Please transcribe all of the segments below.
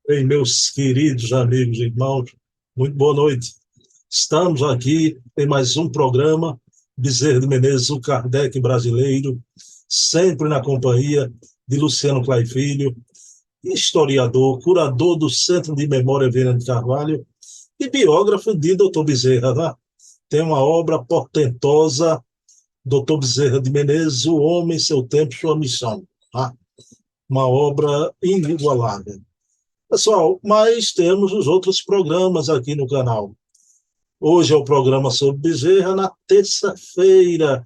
Bem, meus queridos amigos e irmãos, muito boa noite. Estamos aqui em mais um programa, Bezerra de Menezes, o Kardec brasileiro, sempre na companhia de Luciano Clay Filho, historiador, curador do Centro de Memória Viana de Carvalho e biógrafo de Dr. Bezerra. Né? Tem uma obra portentosa, Dr. Bezerra de Menezes, O Homem, Seu Tempo, Sua Missão. Tá? Uma obra inigualável. Pessoal, mas temos os outros programas aqui no canal. Hoje é o programa sobre Bezerra. Na terça-feira,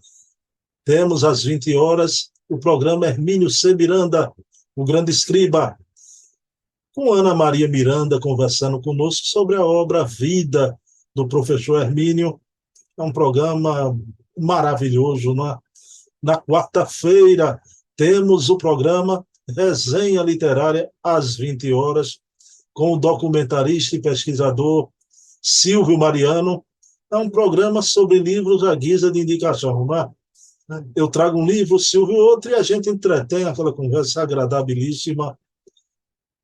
temos às 20 horas o programa Hermínio C. Miranda, o grande escriba, com Ana Maria Miranda conversando conosco sobre a obra Vida do professor Hermínio. É um programa maravilhoso. Né? Na quarta-feira, temos o programa Resenha Literária às 20 horas, com o documentarista e pesquisador Silvio Mariano. É um programa sobre livros à guisa de indicação. Né? Eu trago um livro, Silvio outro, e a gente entretém aquela conversa agradabilíssima.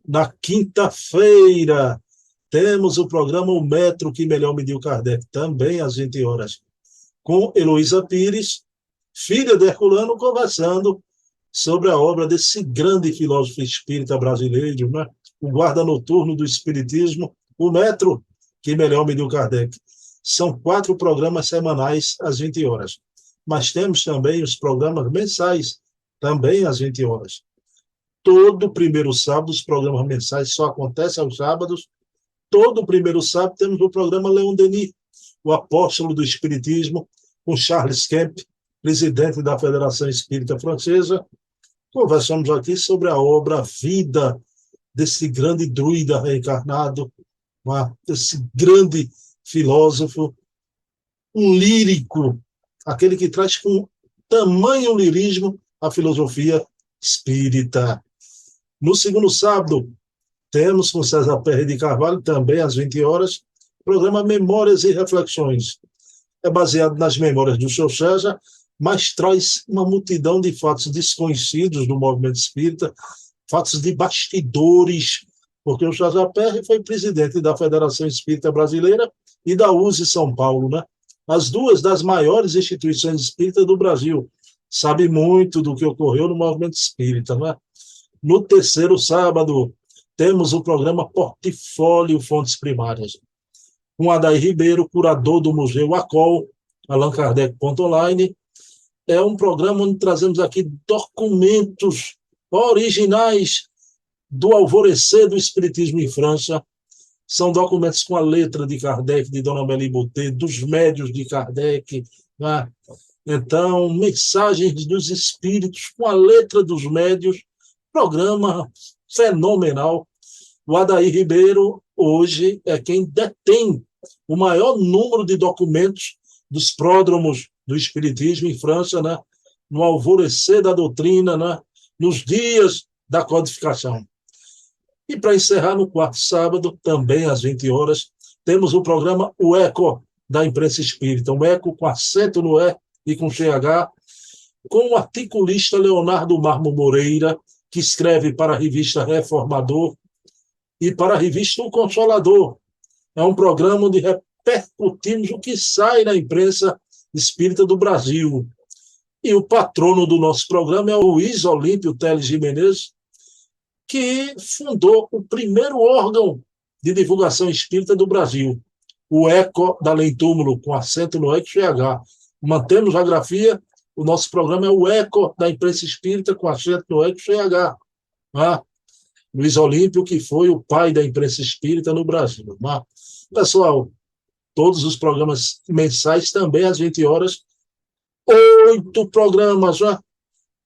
Na quinta-feira, temos o programa O Metro que Melhor Mediu Kardec, também às 20 horas, com Heloísa Pires, filha de Herculano, conversando sobre a obra desse grande filósofo espírita brasileiro, né? O guarda noturno do espiritismo, o Metro que Melhor Mediu Kardec. São 4 programas semanais às 20 horas. Mas temos também os programas mensais, também às 20 horas. Todo primeiro sábado, os programas mensais só acontecem aos sábados. Todo primeiro sábado temos o programa Leon Denis, o apóstolo do espiritismo, com Charles Kemp, presidente da Federação Espírita Francesa. Conversamos aqui sobre a obra Vida desse grande druida reencarnado, desse grande filósofo, um lírico, aquele que traz com tamanho lirismo a filosofia espírita. No segundo sábado, temos com César Perry de Carvalho, também às 20 horas, programa Memórias e Reflexões. É baseado nas memórias do seu César, mas traz uma multidão de fatos desconhecidos do movimento espírita, fatos de bastidores, porque o César Perry foi presidente da Federação Espírita Brasileira e da USE São Paulo, né? As duas das maiores instituições espíritas do Brasil. Sabe muito do que ocorreu no movimento espírita, né? No terceiro sábado, temos o programa Portfólio Fontes Primárias, com Adair Ribeiro, curador do Museu ACOL, Allan Kardec.online. É um programa onde trazemos aqui documentos originais do alvorecer do Espiritismo em França. São documentos com a letra de Kardec, de Dona Amélie Boutet, dos médios de Kardec. Né? Então, mensagens dos espíritos com a letra dos médios. Programa fenomenal. O Adair Ribeiro, hoje, é quem detém o maior número de documentos dos pródromos do Espiritismo em França, né? No alvorecer da doutrina, né? Nos dias da codificação. E para encerrar, no quarto sábado, também às 20 horas, temos o programa O Eco da Imprensa Espírita. O Eco com acento no E e com CH, com o articulista Leonardo Marmo Moreira, que escreve para a revista Reformador e para a revista O Consolador. É um programa onde repercutimos o que sai na imprensa espírita do Brasil. E o patrono do nosso programa é o Luiz Olímpio Teles de Menezes, que fundou o primeiro órgão de divulgação espírita do Brasil, o Eco da Além Túmulo, com acento no E e CH. Mantemos a grafia, o nosso programa é o Eco da Imprensa Espírita, com acento no E e CH. Luiz Olímpio, que foi o pai da imprensa espírita no Brasil. Pessoal, todos os programas mensais também às 20 horas, 8 programas já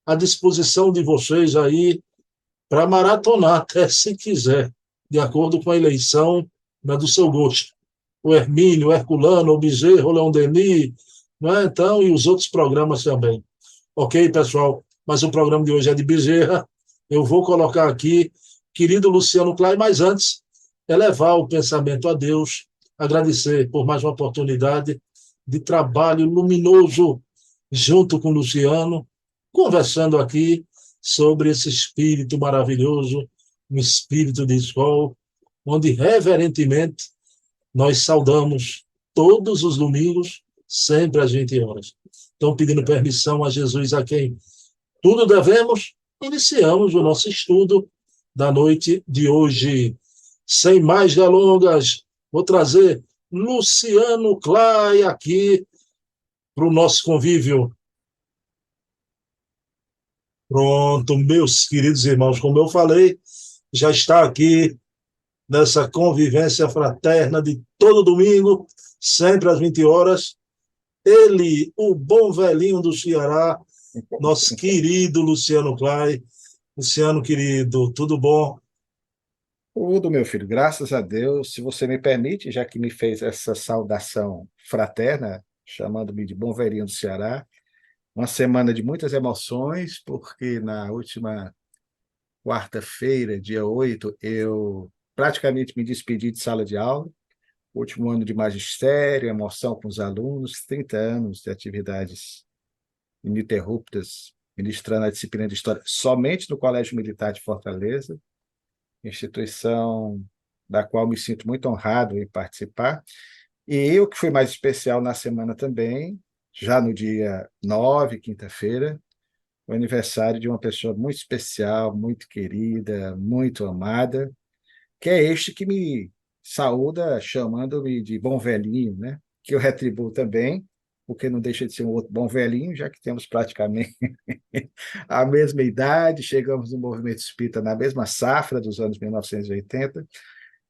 à disposição de vocês aí para maratonar até se quiser, de acordo com a eleição, né, do seu gosto. O Hermínio, o Herculano, o Bezerra, o Leon Denis, né, então, e os outros programas também. Ok, pessoal? Mas o programa de hoje é de Bezerra. Eu vou colocar aqui, querido Luciano Clay, mas antes, elevar o pensamento a Deus, agradecer por mais uma oportunidade de trabalho luminoso junto com o Luciano, conversando aqui sobre esse espírito maravilhoso, um espírito de escola, onde reverentemente nós saudamos todos os domingos, sempre às 20 horas. Então, pedindo permissão a Jesus, a quem tudo devemos, iniciamos o nosso estudo da noite de hoje. Sem mais delongas, vou trazer Luciano Clay aqui para o nosso convívio. Pronto, meus queridos irmãos, como eu falei, já está aqui nessa convivência fraterna de todo domingo, sempre às 20 horas. Ele, o bom velhinho do Ceará, nosso querido Luciano Clay. Luciano, querido, tudo bom? Tudo, meu filho, graças a Deus. Se você me permite, já que me fez essa saudação fraterna, chamando-me de bom velhinho do Ceará, uma semana de muitas emoções, porque na última quarta-feira, dia 8, eu praticamente me despedi de sala de aula, último ano de magistério, emoção com os alunos, 30 anos de atividades ininterruptas, ministrando a disciplina de História somente no Colégio Militar de Fortaleza, instituição da qual me sinto muito honrado em participar. E o que foi mais especial na semana também, já no dia 9, quinta-feira, o aniversário de uma pessoa muito especial, muito querida, muito amada, que é este que me saúda chamando-me de bom velhinho, né? Que eu retribuo também, porque não deixa de ser um outro bom velhinho, já que temos praticamente a mesma idade, chegamos no movimento espírita na mesma safra dos anos 1980.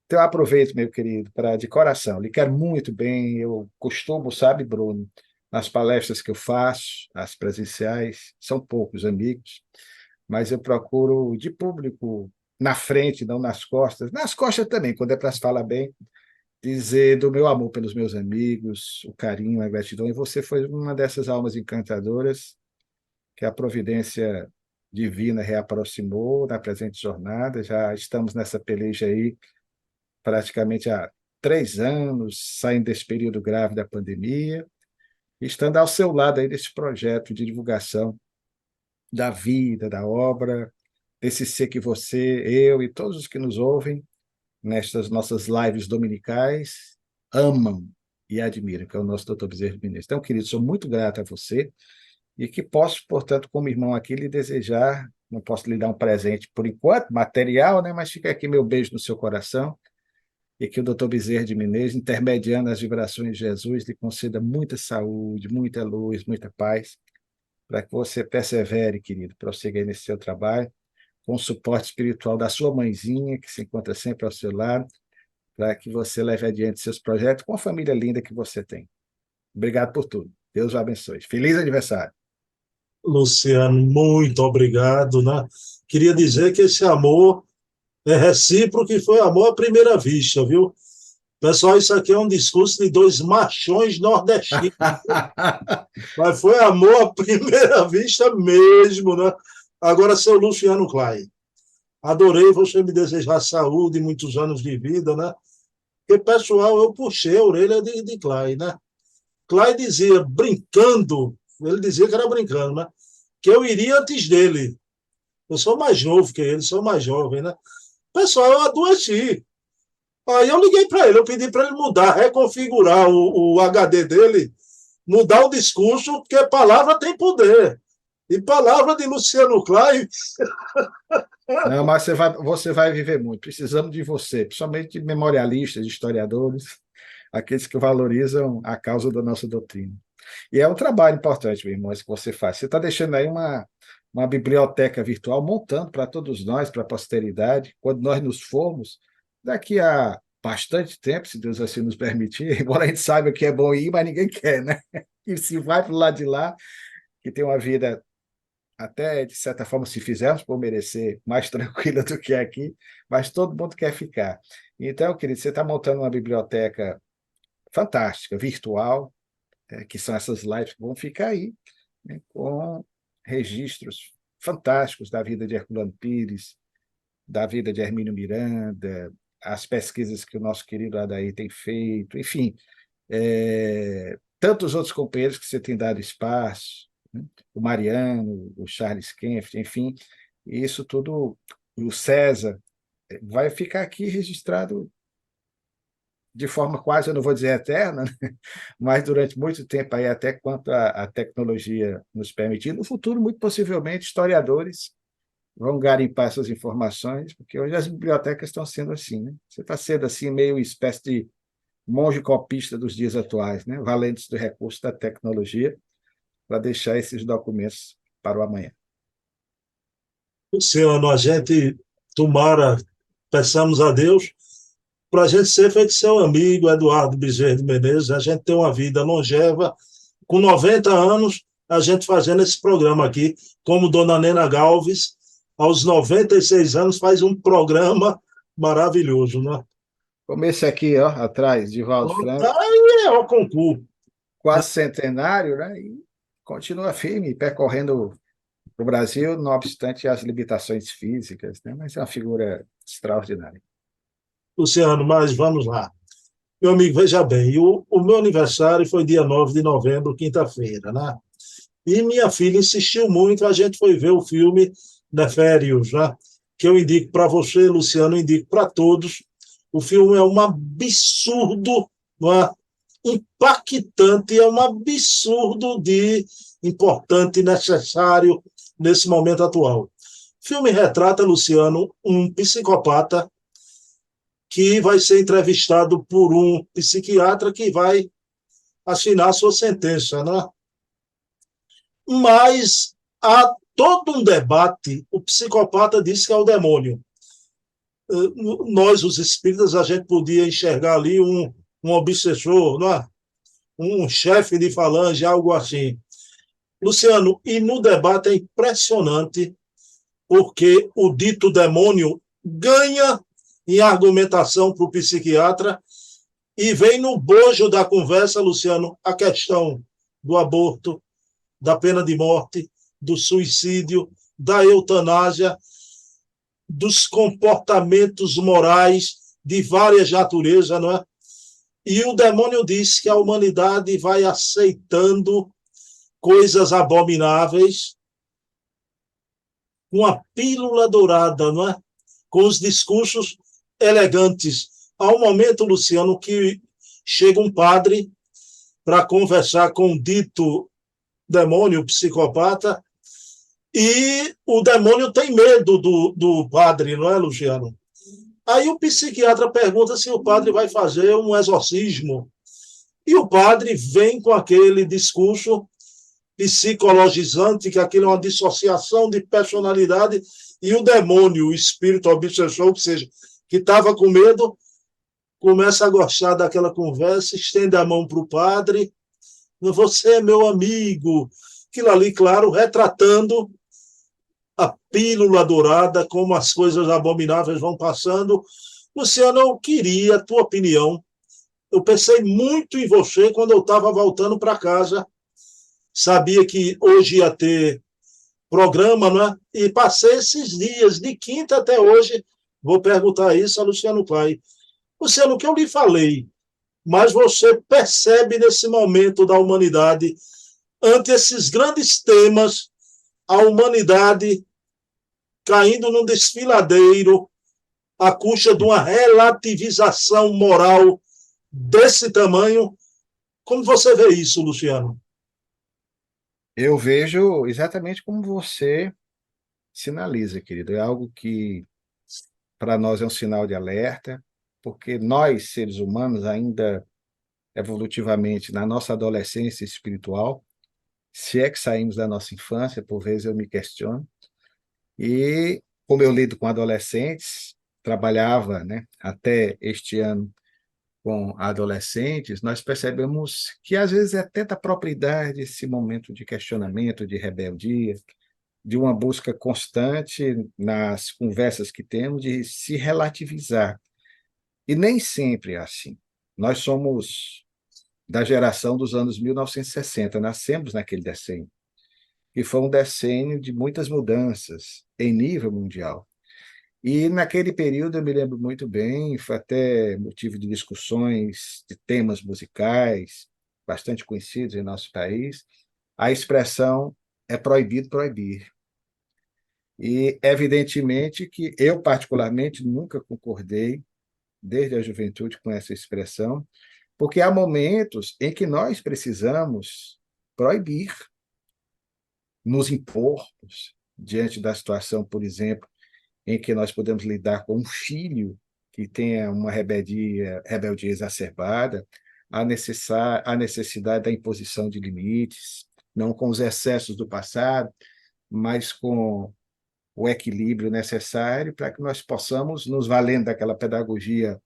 Então, eu aproveito, meu querido, para de coração, lhe quero muito bem. Eu costumo, sabe, Bruno, nas palestras que eu faço, as presenciais, são poucos amigos, mas eu procuro de público na frente, não nas costas. Nas costas também, quando é para se falar bem, dizer do meu amor pelos meus amigos, o carinho, a gratidão. E você foi uma dessas almas encantadoras que a providência divina reaproximou na presente jornada. Já estamos nessa peleja aí praticamente há 3 anos, saindo desse período grave da pandemia, e estando ao seu lado aí desse projeto de divulgação da vida, da obra, desse ser que você, eu e todos os que nos ouvem nestas nossas lives dominicais amam e admiram, que é o nosso Dr. Bezerra de Menezes. Então, querido, sou muito grato a você e que posso, portanto, como irmão aqui, lhe desejar, não posso lhe dar um presente por enquanto, material, né, mas fica aqui meu beijo no seu coração e que o Dr. Bezerra de Menezes, intermediando as vibrações de Jesus, lhe conceda muita saúde, muita luz, muita paz, para que você persevere, querido, prosseguir nesse seu trabalho, com o suporte espiritual da sua mãezinha, que se encontra sempre ao seu lado, para que você leve adiante seus projetos com a família linda que você tem. Obrigado por tudo. Deus o abençoe. Feliz aniversário. Luciano, muito obrigado, né? Queria dizer que esse amor é recíproco e foi amor à primeira vista, viu? Pessoal, isso aqui é um discurso de dois machões nordestinos, mas foi amor à primeira vista mesmo, né? Agora, seu Luciano Clay, adorei você me desejar saúde e muitos anos de vida, né? Porque, pessoal, eu puxei a orelha de Clay, né? Clay dizia, brincando, ele dizia que era brincando, né? Que eu iria antes dele. Eu sou mais novo que ele, sou mais jovem, né? Pessoal, eu adoeci. Aí eu liguei para ele, eu pedi para ele mudar, reconfigurar o HD dele, mudar o discurso, porque a palavra tem poder. E palavra de Luciano Clay. Não, mas você vai viver muito. Precisamos de você, principalmente de memorialistas, de historiadores, aqueles que valorizam a causa da nossa doutrina. E é um trabalho importante, meu irmão, esse que você faz. Você está deixando aí uma biblioteca virtual, montando para todos nós, para a posteridade, quando nós nos formos, daqui a bastante tempo, se Deus assim nos permitir, embora a gente saiba que é bom ir, mas ninguém quer, né? E se vai para o lado de lá, que tem uma vida até, de certa forma, se fizermos por merecer, mais tranquila do que aqui, mas todo mundo quer ficar. Então, querido, você está montando uma biblioteca fantástica, virtual, que são essas lives que vão ficar aí, né, com registros fantásticos da vida de Herculano Pires, da vida de Hermínio Miranda, as pesquisas que o nosso querido Adair tem feito, enfim, tantos outros companheiros que você tem dado espaço, né? O Mariano, o Charles Kempf, enfim, isso tudo, o César, vai ficar aqui registrado de forma quase, eu não vou dizer eterna, né? Mas durante muito tempo, aí, até quanto a tecnologia nos permitir. No futuro, muito possivelmente, historiadores vão garimpar essas informações, porque hoje as bibliotecas estão sendo assim, né? Você está sendo assim meio espécie de monge copista dos dias atuais, né? Valentes do recurso da tecnologia para deixar esses documentos para o amanhã. Luciano, a gente tomara, peçamos a Deus, para a gente ser feito seu amigo, Eduardo Bezerra de Menezes, a gente ter uma vida longeva, com 90 anos, a gente fazendo esse programa aqui, como Dona Nena Galves, aos 96 anos, faz um programa maravilhoso, né? Como esse aqui, ó, atrás, de Valdo Franco, Aí é o concurso, né? quase centenário, né? E continua firme, percorrendo o Brasil, não obstante as limitações físicas, né? Mas é uma figura extraordinária. Luciano, mas vamos lá. Meu amigo, veja bem, o meu aniversário foi dia 9 de novembro, quinta-feira, né? E minha filha insistiu muito, a gente foi ver o filme Neférios, né? Que eu indico para você, Luciano, eu indico para todos. O filme é um absurdo, não é? Impactante, é um absurdo de importante e necessário nesse momento atual. O filme retrata, Luciano, um psicopata que vai ser entrevistado por um psiquiatra que vai assinar a sua sentença, né? Mas há todo um debate. O psicopata diz que é o demônio. Nós, os espíritas, a gente podia enxergar ali um obsessor, não é? Um chefe de falange, algo assim. Luciano, e no debate é impressionante porque o dito demônio ganha em argumentação para o psiquiatra e vem no bojo da conversa, Luciano, a questão do aborto, da pena de morte, do suicídio, da eutanásia, dos comportamentos morais de várias naturezas, não é? E o demônio diz que a humanidade vai aceitando coisas abomináveis com a pílula dourada, não é? Com os discursos elegantes. Há um momento, Luciano, que chega um padre para conversar com o dito demônio, psicopata, e o demônio tem medo do padre, não é, Luciano? Aí o psiquiatra pergunta se o padre vai fazer um exorcismo. E o padre vem com aquele discurso psicologizante, que aquilo é uma dissociação de personalidade, e o demônio, o espírito obsessor, que seja, que estava com medo, começa a gostar daquela conversa, estende a mão para o padre, você é meu amigo. Aquilo ali, claro, retratando a pílula dourada, como as coisas abomináveis vão passando. Luciano, eu queria a tua opinião. Eu pensei muito em você quando eu estava voltando para casa. Sabia que hoje ia ter programa, né? E passei esses dias, de quinta até hoje, vou perguntar isso a Luciano Pai. Luciano, o que eu lhe falei, mas você percebe nesse momento da humanidade, ante esses grandes temas, a humanidade caindo num desfiladeiro à custa de uma relativização moral desse tamanho. Como você vê isso, Luciano? Eu vejo exatamente como você sinaliza, querido. É algo que para nós é um sinal de alerta, porque nós, seres humanos, ainda evolutivamente na nossa adolescência espiritual, se é que saímos da nossa infância, por vezes eu me questiono, e como eu lido com adolescentes, trabalhava, né, até este ano com adolescentes, nós percebemos que às vezes é até da própria idade esse momento de questionamento, de rebeldia, de uma busca constante nas conversas que temos de se relativizar. E nem sempre é assim. Nós somos da geração dos anos 1960, nascemos naquele decênio, e foi um decênio de muitas mudanças em nível mundial. E naquele período eu me lembro muito bem, foi até motivo de discussões de temas musicais bastante conhecidos em nosso país, a expressão é proibido proibir. E, evidentemente, que eu, particularmente, nunca concordei, desde a juventude, com essa expressão, porque há momentos em que nós precisamos proibir, nos impormos, diante da situação, por exemplo, em que nós podemos lidar com um filho que tenha uma rebeldia exacerbada, a necessidade da imposição de limites, não com os excessos do passado, mas com o equilíbrio necessário para que nós possamos, nos valendo daquela pedagogia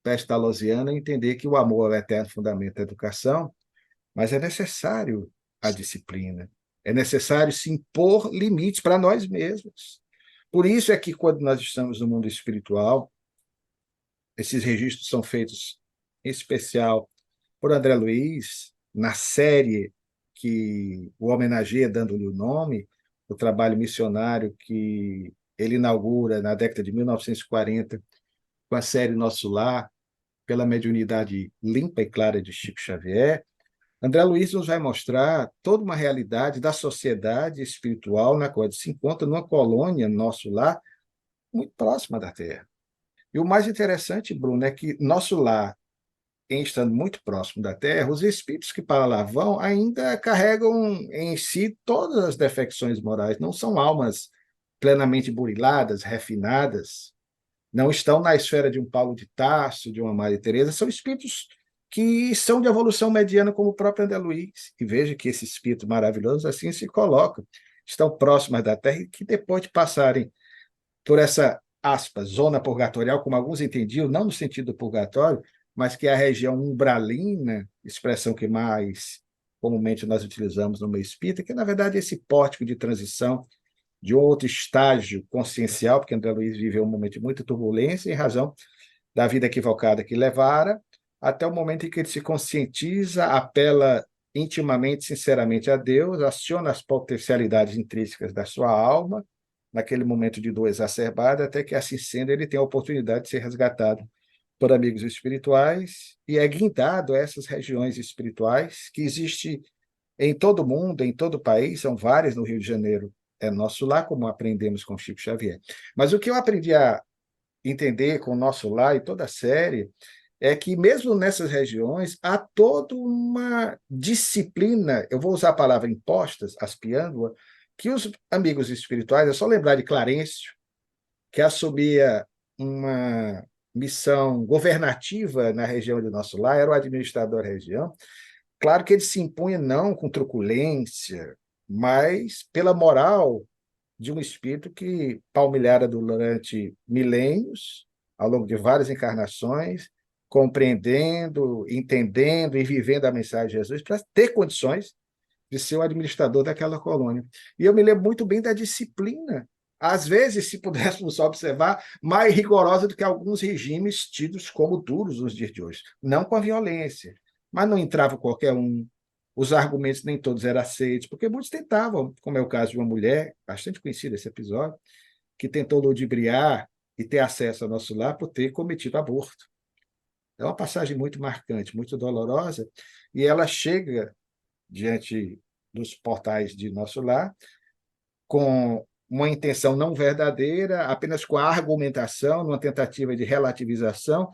pestalozziana, entender que o amor é o eterno fundamento da educação, mas é necessário a disciplina, é necessário se impor limites para nós mesmos. Por isso é que, quando nós estamos no mundo espiritual, esses registros são feitos, em especial, por André Luiz, na série que o homenageia, dando-lhe o nome, o trabalho missionário que ele inaugura na década de 1940, com a série Nosso Lar, pela mediunidade limpa e clara de Chico Xavier. André Luiz nos vai mostrar toda uma realidade da sociedade espiritual na qual ele se encontra numa colônia, Nosso Lar, muito próxima da Terra. E o mais interessante, Bruno, é que Nosso Lar, em estando muito próximo da Terra, os espíritos que para lá vão ainda carregam em si todas as defecções morais, não são almas plenamente buriladas, refinadas, não estão na esfera de um Paulo de Tarso, de uma Maria Teresa, são espíritos que são de evolução mediana, como o próprio André Luiz. E veja que esse espírito maravilhoso assim se coloca, estão próximas da Terra e que depois de passarem por essa, aspas, zona purgatorial, como alguns entendiam, não no sentido do purgatório, mas que é a região umbralina, expressão que mais comumente nós utilizamos no meio espírita, que na verdade é esse pórtico de transição de outro estágio consciencial, porque André Luiz viveu um momento de muita turbulência em razão da vida equivocada que levara, até o momento em que ele se conscientiza, apela intimamente, sinceramente a Deus, aciona as potencialidades intrínsecas da sua alma, naquele momento de dor exacerbada, até que, assim sendo, ele tem a oportunidade de ser resgatado por amigos espirituais e é guindado a essas regiões espirituais que existe em todo o mundo, em todo o país, são várias no Rio de Janeiro, é nosso lar, como aprendemos com Chico Xavier. Mas o que eu aprendi a entender com o nosso lar e toda a série é que, mesmo nessas regiões, há toda uma disciplina, eu vou usar a palavra impostas, aspiando-a, que os amigos espirituais, é só lembrar de Clarencio, que assumia uma missão governativa na região de nosso lar, era o administrador da região. Claro que ele se impunha não com truculência, mas pela moral de um espírito que palmilhara durante milênios, ao longo de várias encarnações, compreendendo, entendendo e vivendo a mensagem de Jesus para ter condições de ser o administrador daquela colônia. E eu me lembro muito bem da disciplina, às vezes, se pudéssemos observar, mais rigorosa do que alguns regimes tidos como duros nos dias de hoje. Não com a violência, mas não entrava qualquer um, os argumentos nem todos eram aceitos, porque muitos tentavam, como é o caso de uma mulher, bastante conhecida esse episódio, que tentou ludibriar e ter acesso ao nosso lar por ter cometido aborto. É uma passagem muito marcante, muito dolorosa, e ela chega diante dos portais de nosso lar com uma intenção não verdadeira, apenas com a argumentação, numa tentativa de relativização,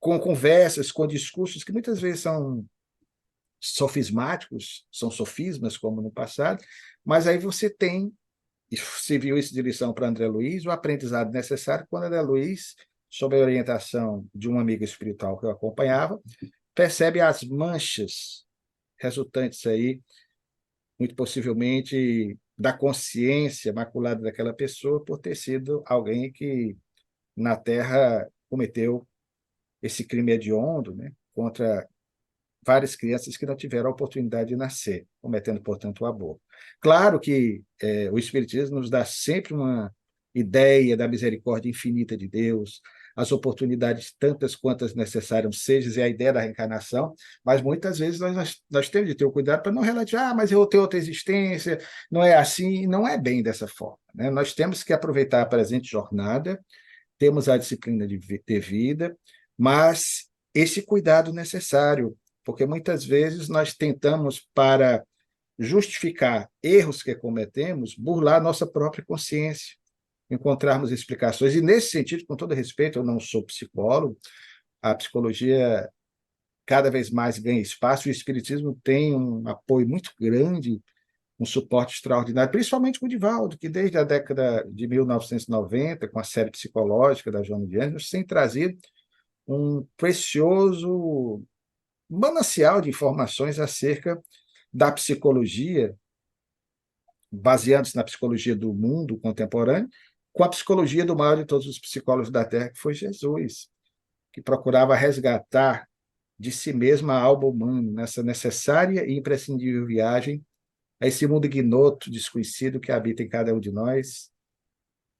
com conversas, com discursos que muitas vezes são sofismáticos, são sofismas, como no passado, mas aí você tem, e se viu isso de lição para André Luiz, o aprendizado necessário quando André Luiz, sob a orientação de um amigo espiritual que eu acompanhava, percebe as manchas resultantes aí, muito possivelmente, da consciência maculada daquela pessoa por ter sido alguém que, na Terra, cometeu esse crime hediondo, né, contra várias crianças que não tiveram a oportunidade de nascer, cometendo, portanto, o aborto. Claro que o Espiritismo nos dá sempre uma ideia da misericórdia infinita de Deus, as oportunidades tantas quantas necessárias sejam, e a ideia da reencarnação, mas muitas vezes nós temos de ter o cuidado para não relativizar, mas eu tenho outra existência, não é assim, não é bem dessa forma, né? Nós temos que aproveitar a presente jornada, temos a disciplina de ter vida, mas esse cuidado necessário, porque muitas vezes nós tentamos, para justificar erros que cometemos, burlar a nossa própria consciência, encontrarmos explicações. E, nesse sentido, com todo respeito, eu não sou psicólogo, a psicologia cada vez mais ganha espaço, e o espiritismo tem um apoio muito grande, um suporte extraordinário, principalmente com o Divaldo, que desde a década de 1990, com a série psicológica da Joana de Ângeles, tem trazido um precioso manancial de informações acerca da psicologia, baseando-se na psicologia do mundo contemporâneo, com a psicologia do maior de todos os psicólogos da Terra, que foi Jesus, que procurava resgatar de si mesmo a alma humana, nessa necessária e imprescindível viagem a esse mundo ignoto, desconhecido que habita em cada um de nós,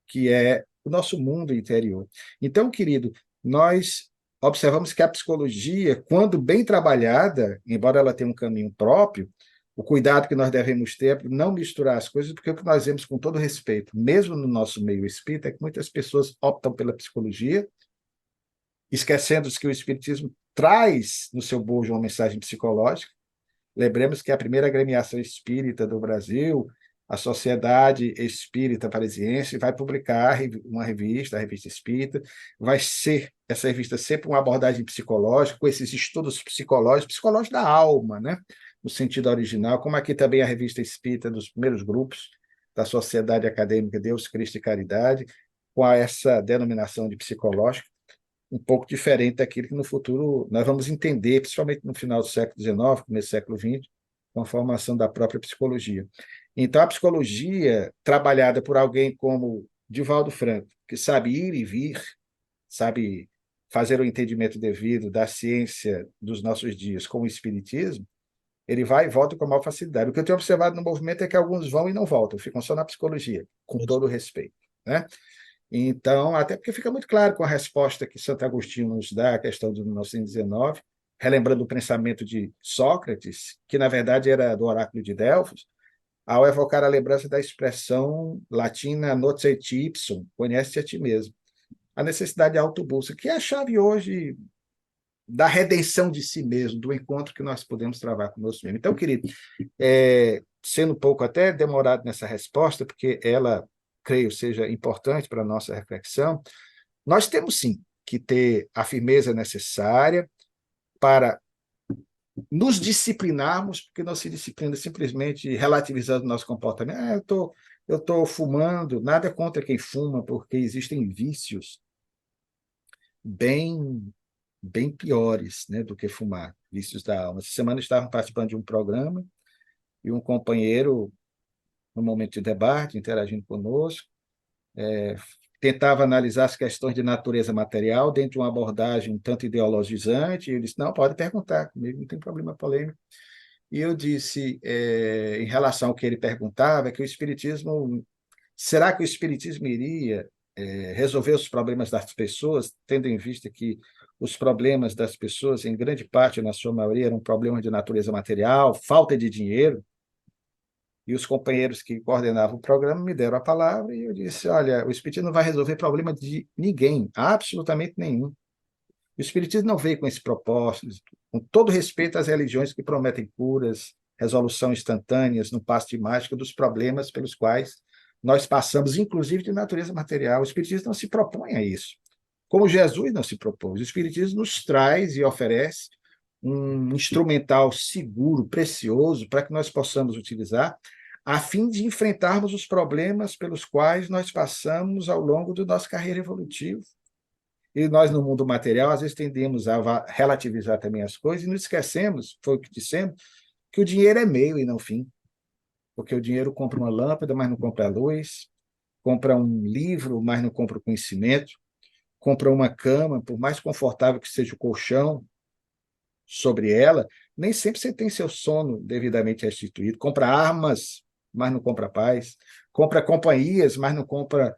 que é o nosso mundo interior. Então, querido, nós observamos que a psicologia, quando bem trabalhada, embora ela tenha um caminho próprio, o cuidado que nós devemos ter é não misturar as coisas, porque o que nós vemos com todo respeito, mesmo no nosso meio espírita, é que muitas pessoas optam pela psicologia, esquecendo-se que o espiritismo traz no seu bojo uma mensagem psicológica. Lembremos que a primeira agremiação espírita do Brasil, a Sociedade Espírita Parisiense, vai publicar uma revista, a Revista Espírita, vai ser essa revista sempre uma abordagem psicológica, com esses estudos psicológicos da alma, né? No sentido original, como aqui também a Revista Espírita dos primeiros grupos da Sociedade Acadêmica Deus, Cristo e Caridade, com essa denominação de psicológico, um pouco diferente daquilo que no futuro nós vamos entender, principalmente no final do século XIX, começo do século XX, com a formação da própria psicologia. Então, a psicologia, trabalhada por alguém como Divaldo Franco, que sabe ir e vir, sabe fazer o entendimento devido da ciência dos nossos dias com o espiritismo, ele vai e volta com a maior facilidade. O que eu tenho observado no movimento é que alguns vão e não voltam, ficam só na psicologia, com todo o respeito, né? Então, até porque fica muito claro com a resposta que Santo Agostinho nos dá à questão de 1919, relembrando o pensamento de Sócrates, que na verdade era do oráculo de Delfos, ao evocar a lembrança da expressão latina nocet ipsum, conhece-te a ti mesmo. A necessidade de autobusca, que é a chave hoje da redenção de si mesmo, do encontro que nós podemos travar conosco mesmo. Então, querido, sendo um pouco até demorado nessa resposta, porque ela, creio, seja importante para a nossa reflexão, nós temos sim que ter a firmeza necessária para nos disciplinarmos, porque não se disciplina simplesmente relativizando o nosso comportamento. Eu tô fumando, nada contra quem fuma, porque existem vícios bem piores, né, do que fumar, vícios da alma. Essa semana estavam participando de um programa e um companheiro, no momento de debate, interagindo conosco, tentava analisar as questões de natureza material dentro de uma abordagem um tanto ideologizante, e eu disse, não, pode perguntar, comigo não tem problema polêmico. E eu disse, em relação ao que ele perguntava, que o Espiritismo, será que o Espiritismo iria resolver os problemas das pessoas, tendo em vista que os problemas das pessoas, em grande parte, na sua maioria, eram problemas de natureza material, falta de dinheiro, e os companheiros que coordenavam o programa me deram a palavra e eu disse, olha, o Espiritismo não vai resolver problema de ninguém, absolutamente nenhum. O Espiritismo não veio com esse propósito, com todo respeito às religiões que prometem curas, resolução instantâneas, no passe de mágica dos problemas pelos quais nós passamos, inclusive de natureza material. O Espiritismo não se propõe a isso. Como Jesus não se propôs. O Espiritismo nos traz e oferece um instrumental seguro, precioso, para que nós possamos utilizar, a fim de enfrentarmos os problemas pelos quais nós passamos ao longo da nossa carreira evolutiva. E nós, no mundo material, às vezes tendemos a relativizar também as coisas e nos esquecemos, foi o que dissemos, que o dinheiro é meio e não fim. Porque o dinheiro compra uma lâmpada, mas não compra a luz, compra um livro, mas não compra o conhecimento, compra uma cama, por mais confortável que seja o colchão sobre ela, nem sempre você tem seu sono devidamente restituído. Compra armas, mas não compra paz. Compra companhias, mas não compra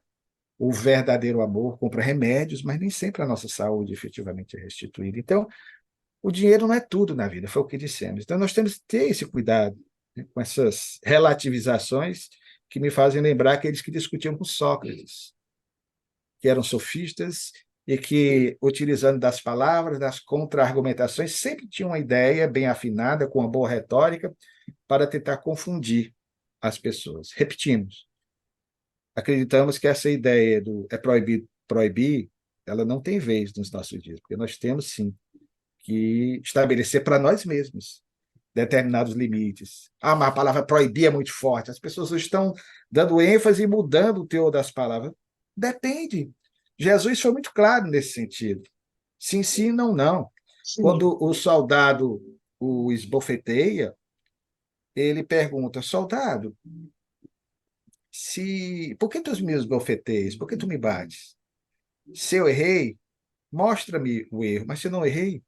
o verdadeiro amor. Compra remédios, mas nem sempre a nossa saúde efetivamente é restituída. Então, o dinheiro não é tudo na vida, foi o que dissemos. Então, nós temos que ter esse cuidado, né, com essas relativizações que me fazem lembrar aqueles que discutiam com Sócrates, que eram sofistas e que, utilizando das palavras, das contra-argumentações, sempre tinham uma ideia bem afinada, com uma boa retórica, para tentar confundir as pessoas. Repetimos, acreditamos que essa ideia do é proibido proibir, ela não tem vez nos nossos dias, porque nós temos, sim, que estabelecer para nós mesmos determinados limites. Ah, mas a palavra proibir é muito forte. As pessoas estão dando ênfase e mudando o teor das palavras. Depende. Jesus foi muito claro nesse sentido. Sim, sim, não, não. Sim. Quando o soldado o esbofeteia, ele pergunta, soldado, por que tu me esbofeteias? Por que tu me bates? Se eu errei, mostra-me o erro, mas se eu não errei,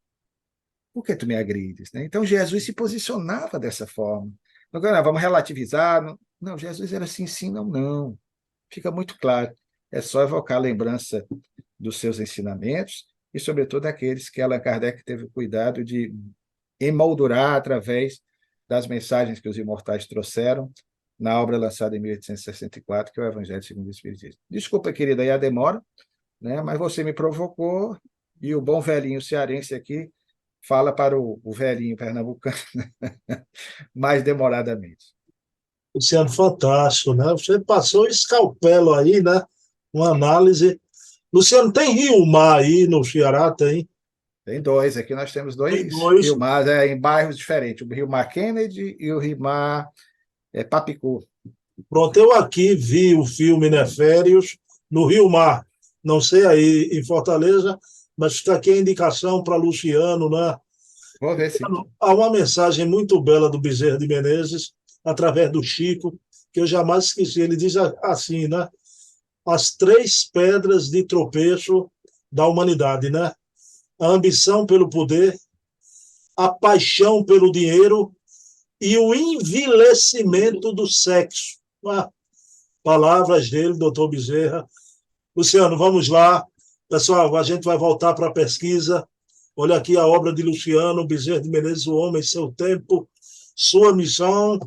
por que tu me agrides? Né? Então, Jesus se posicionava dessa forma. Não, não, vamos relativizar. Não, não, Jesus era assim, sim, não, não. Fica muito claro. É só evocar a lembrança dos seus ensinamentos e, sobretudo, aqueles que Allan Kardec teve o cuidado de emoldurar através das mensagens que os imortais trouxeram na obra lançada em 1864, que é o Evangelho segundo o Espiritismo. Desculpa, querida, aí a demora, né? Mas você me provocou e o bom velhinho cearense aqui fala para o velhinho pernambucano mais demoradamente. Luciano, fantástico, né? Você passou o escalpelo aí, né? Uma análise. Luciano, tem rio-mar aí no Ceará? Tem? Tem dois, aqui nós temos Tem dois dois. rio-mar em bairros diferentes, o rio-mar Kennedy e o rio-mar Papicu. Pronto, eu aqui vi o filme Neférios no Rio Mar. Não sei aí em Fortaleza, mas fica aqui a indicação para Luciano, né? Vou ver se. Há uma mensagem muito bela do Bezerra de Menezes, através do Chico, que eu jamais esqueci. Ele diz assim, né? As três pedras de tropeço da humanidade, né? A ambição pelo poder, a paixão pelo dinheiro e o envilecimento do sexo. Ah, palavras dele, doutor Bezerra. Luciano, vamos lá. Pessoal, a gente vai voltar para a pesquisa. Olha aqui a obra de Luciano Bezerra de Menezes, O Homem, Seu Tempo, Sua Missão.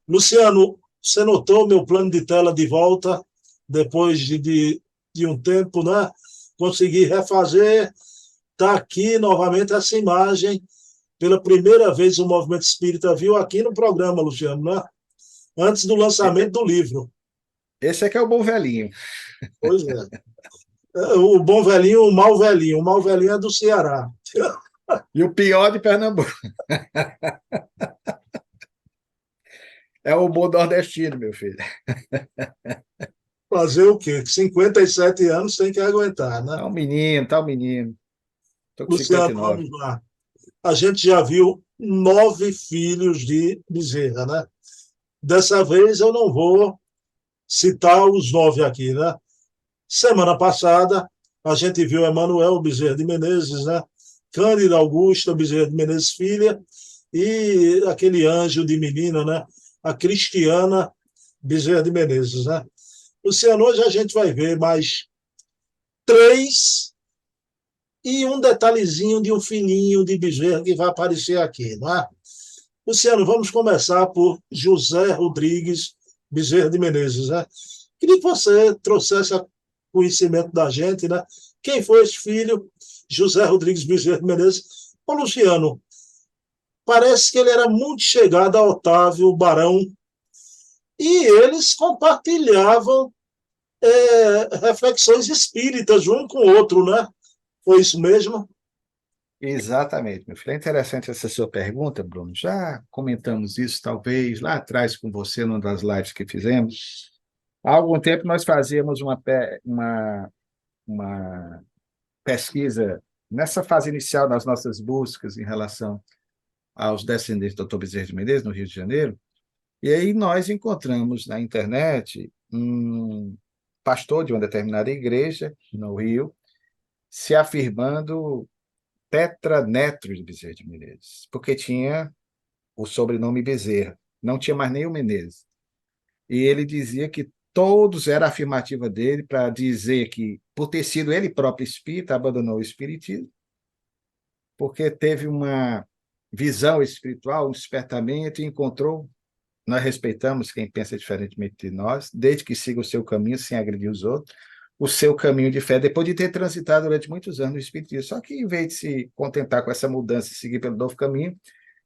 Luciano, você notou meu plano de tela de volta, depois de um tempo, né? Consegui refazer. Está aqui novamente essa imagem. Pela primeira vez o Movimento Espírita viu aqui no programa, Luciano, né? Antes do lançamento do livro. Esse aqui é o bom velhinho. Pois é. O bom velhinho, o mal velhinho. O mal velhinho é do Ceará. E o pior de Pernambuco. É o bom nordestino, meu filho. Fazer o quê? 57 anos tem que aguentar, né? Tá um menino, tá um menino. Estou com Luciano, 59. vamos lá. A gente já viu 9 filhos de Bezerra, né? Dessa vez eu não vou citar os 9 aqui, né? Semana passada, a gente viu Emanuel Bezerra de Menezes, né? Cândida Augusta Bezerra de Menezes, filha, e aquele anjo de menina, né? A Cristiana Bezerra de Menezes, né? Luciano, hoje a gente vai ver mais 3 e um detalhezinho de um filhinho de Bezerra que vai aparecer aqui, não é? Luciano, vamos começar por José Rodrigues Bezerra de Menezes, né? Queria que você trouxesse a conhecimento da gente, né? Quem foi esse filho, José Rodrigues Bezerra de Menezes? Ô, Luciano, parece que ele era muito chegado a Otávio Barão e eles compartilhavam reflexões espíritas um com o outro, né? Foi isso mesmo? Exatamente, meu filho. É interessante essa sua pergunta, Bruno. Já comentamos isso, talvez, lá atrás com você, numa das lives que fizemos. Há algum tempo nós fazíamos uma pesquisa nessa fase inicial das nossas buscas em relação aos descendentes do Dr. Bezerra de Menezes, no Rio de Janeiro, e aí nós encontramos na internet um pastor de uma determinada igreja no Rio se afirmando tetranetro de Bezerra de Menezes, porque tinha o sobrenome Bezerra, não tinha mais nem o Menezes. E ele dizia que todos era a afirmativa dele para dizer que, por ter sido ele próprio espírita, abandonou o espiritismo, porque teve uma visão espiritual, um despertamento e encontrou. Nós respeitamos quem pensa diferentemente de nós, desde que siga o seu caminho sem agredir os outros, o seu caminho de fé, depois de ter transitado durante muitos anos no Espiritismo. Só que, em vez de se contentar com essa mudança e seguir pelo novo caminho,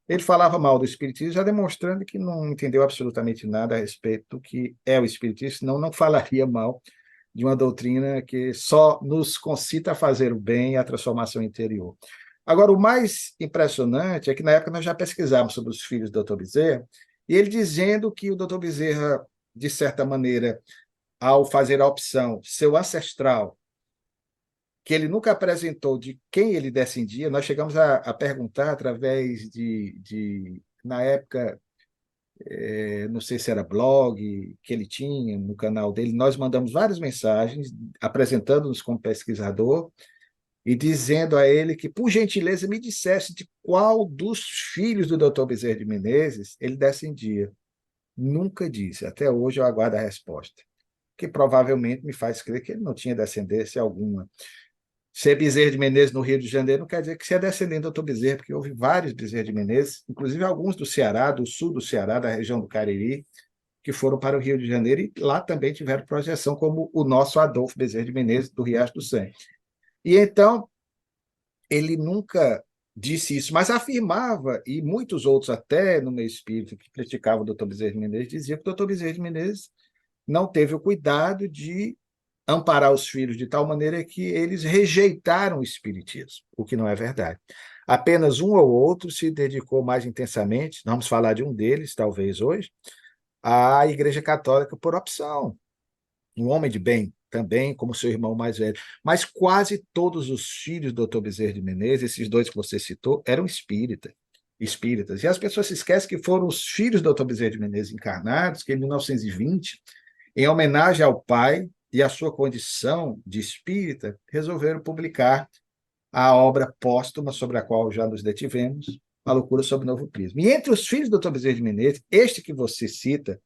Ele falava mal do Espiritismo, já demonstrando que não entendeu absolutamente nada a respeito do que é o Espiritismo, senão não falaria mal de uma doutrina que só nos concita a fazer o bem e a transformação interior. Agora, o mais impressionante é que na época nós já pesquisávamos sobre os filhos do Dr. Bezerra, e ele dizendo que o Dr. Bezerra, de certa maneira, ao fazer a opção, seu ancestral, que ele nunca apresentou de quem ele descendia, nós chegamos a perguntar através na época, não sei se era blog que ele tinha no canal dele, nós mandamos várias mensagens apresentando-nos como pesquisador e dizendo a ele que, por gentileza, me dissesse de qual dos filhos do Dr. Bezerra de Menezes ele descendia. Nunca disse. Até hoje eu aguardo a resposta, que provavelmente me faz crer que ele não tinha descendência alguma. Ser Bezerra de Menezes no Rio de Janeiro não quer dizer que você é descendente do Dr. Bezerra, porque houve vários Bezerra de Menezes, inclusive alguns do Ceará, do sul do Ceará, da região do Cariri, que foram para o Rio de Janeiro e lá também tiveram projeção, como o nosso Adolfo Bezerra de Menezes, do Riacho do Sangue. E então, ele nunca disse isso, mas afirmava, e muitos outros até no meio espírita que criticavam o Dr. Bezerra de Menezes, diziam que o Dr. Bezerra de Menezes não teve o cuidado de amparar os filhos de tal maneira que eles rejeitaram o espiritismo, o que não é verdade. Apenas um ou outro se dedicou mais intensamente, vamos falar de um deles, talvez hoje, à Igreja Católica por opção. Um homem de bem também, como seu irmão mais velho. Mas quase todos os filhos do Dr. Bezerra de Menezes, esses dois que você citou, eram espíritas. E as pessoas se esquecem que foram os filhos do Dr. Bezerra de Menezes encarnados, que em 1920, em homenagem ao pai e à sua condição de espírita, resolveram publicar a obra póstuma sobre a qual já nos detivemos, A Loucura sob Novo Prisma. E entre os filhos do Dr. Bezerra de Menezes, este que você cita,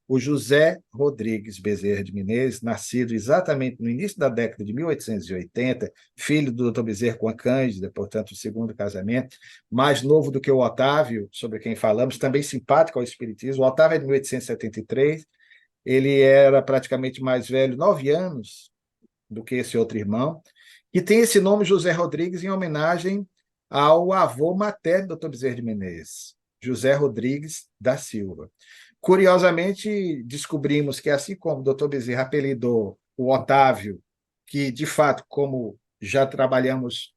o José Rodrigues Bezerra de Menezes, nascido exatamente no início da década de 1880, filho do Dr. Bezerra com a Cândida, portanto, o segundo casamento, mais novo do que o Otávio, sobre quem falamos, também simpático ao espiritismo. O Otávio é de 1873, ele era praticamente mais velho, 9 anos, do que esse outro irmão, e tem esse nome José Rodrigues em homenagem ao avô materno do Dr. Bezerra de Menezes, José Rodrigues da Silva. Curiosamente, descobrimos que, assim como o Dr. Bezerra apelidou o Otávio, que, de fato, como já trabalhamos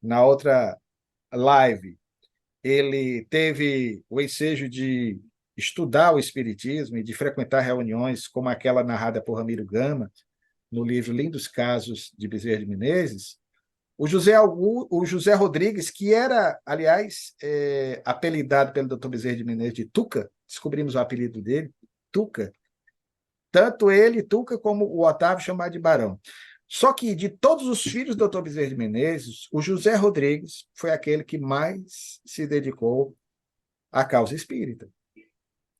na outra live, ele teve o ensejo de estudar o Espiritismo e de frequentar reuniões como aquela narrada por Ramiro Gama, no livro Lindos Casos de Bezerra de Menezes. O José Rodrigues, que era, aliás, apelidado pelo Dr. Bezerra de Menezes de Tuca, descobrimos o apelido dele, Tuca, tanto ele, Tuca, como o Otávio, chamado de Barão. Só que, de todos os filhos do Dr. Bezerra de Menezes, o José Rodrigues foi aquele que mais se dedicou à causa espírita.